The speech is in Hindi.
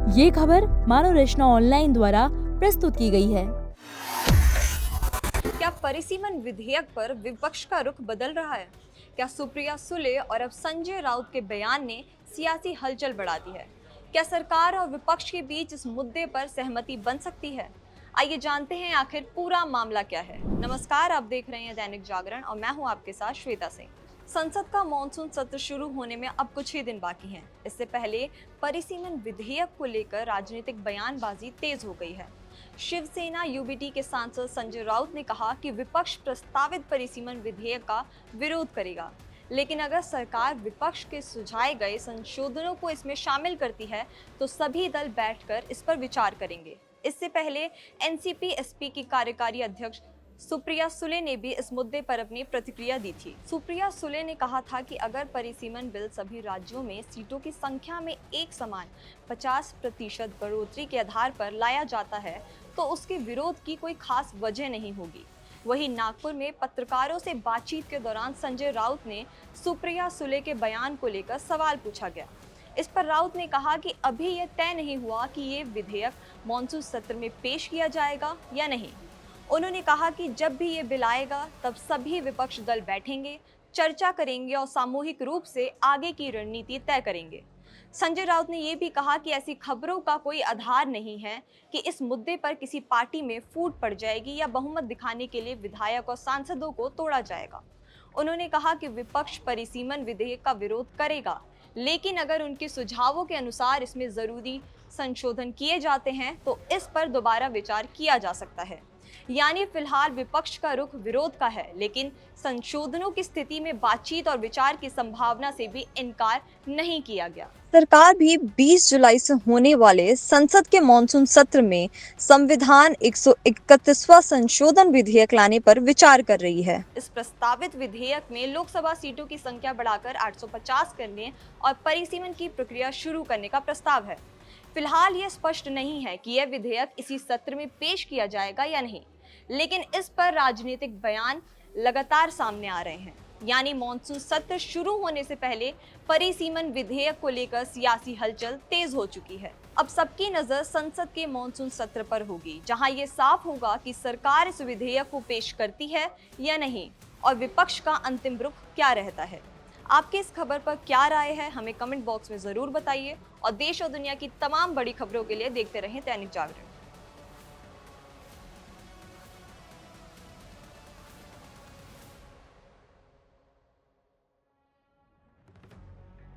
ये खबर मानव रचना ऑनलाइन द्वारा प्रस्तुत की गई है। क्या परिसीमन विधेयक पर विपक्ष का रुख बदल रहा है? क्या सुप्रिया सुले और अब संजय राउत के बयान ने सियासी हलचल बढ़ा दी है? क्या सरकार और विपक्ष के बीच इस मुद्दे पर सहमति बन सकती है? आइए जानते हैं आखिर पूरा मामला क्या है। नमस्कार, आप देख रहे हैं दैनिक जागरण और मैं हूं आपके साथ श्वेता सिंह। संसद का मॉनसून सत्र शुरू होने में अब कुछ ही दिन बाकी हैं। इससे पहले परिसीमन विधेयक को लेकर राजनीतिक बयानबाजी तेज हो गई है। शिवसेना यूबीटी के सांसद संजय राउत ने कहा कि विपक्ष प्रस्तावित परिसीमन विधेयक का विरोध करेगा, लेकिन अगर सरकार विपक्ष के सुझाए गए संशोधनों को इसमें शामिल करती है तो सभी दल बैठकर इस पर विचार करेंगे। इससे पहले एनसीपी-एसपी की कार्यकारी अध्यक्ष सुप्रिया सुले ने भी इस मुद्दे पर अपनी प्रतिक्रिया दी थी। सुप्रिया सुले ने कहा था कि अगर परिसीमन बिल सभी राज्यों में सीटों की संख्या में एक समान 50% बढ़ोतरी के आधार पर लाया जाता है तो उसके विरोध की कोई खास वजह नहीं होगी। वहीं नागपुर में पत्रकारों से बातचीत के दौरान संजय राउत ने सुप्रिया सुले के बयान को लेकर सवाल पूछा गया। इस पर राउत ने कहा कि अभी यह तय नहीं हुआ कि ये विधेयक मॉनसून सत्र में पेश किया जाएगा या नहीं। उन्होंने कहा कि जब भी ये बिल आएगा तब सभी विपक्ष दल बैठेंगे, चर्चा करेंगे और सामूहिक रूप से आगे की रणनीति तय करेंगे। संजय राउत ने ये भी कहा कि ऐसी खबरों का कोई आधार नहीं है कि इस मुद्दे पर किसी पार्टी में फूट पड़ जाएगी या बहुमत दिखाने के लिए विधायक और सांसदों को तोड़ा जाएगा। उन्होंने कहा कि विपक्ष परिसीमन विधेयक का विरोध करेगा, लेकिन अगर उनके सुझावों के अनुसार इसमें जरूरी संशोधन किए जाते हैं तो इस पर दोबारा विचार किया जा सकता है। यानी फिलहाल विपक्ष का रुख विरोध का है, लेकिन संशोधनों की स्थिति में बातचीत और विचार की संभावना से भी इनकार नहीं किया गया। सरकार भी 20 जुलाई से होने वाले संसद के मॉनसून सत्र में संविधान 131वां संशोधन विधेयक लाने पर विचार कर रही है। इस प्रस्तावित विधेयक में लोकसभा सीटों की संख्या बढ़ाकर 850 करने और परिसीमन की प्रक्रिया शुरू करने का प्रस्ताव है। फिलहाल यह स्पष्ट नहीं है कि यह विधेयक इसी सत्र में पेश किया जाएगा या नहीं, लेकिन इस पर राजनीतिक बयान लगातार सामने आ रहे हैं। यानी मॉनसून सत्र शुरू होने से पहले परिसीमन विधेयक को लेकर सियासी हलचल तेज हो चुकी है। अब सबकी नजर संसद के मॉनसून सत्र पर होगी, जहां यह साफ होगा कि सरकार इस विधेयक को पेश करती है या नहीं और विपक्ष का अंतिम रुख क्या रहता है। आपके इस खबर पर क्या राय है, हमें कमेंट बॉक्स में जरूर बताइए और देश और दुनिया की तमाम बड़ी खबरों के लिए देखते रहें दैनिक जागरण।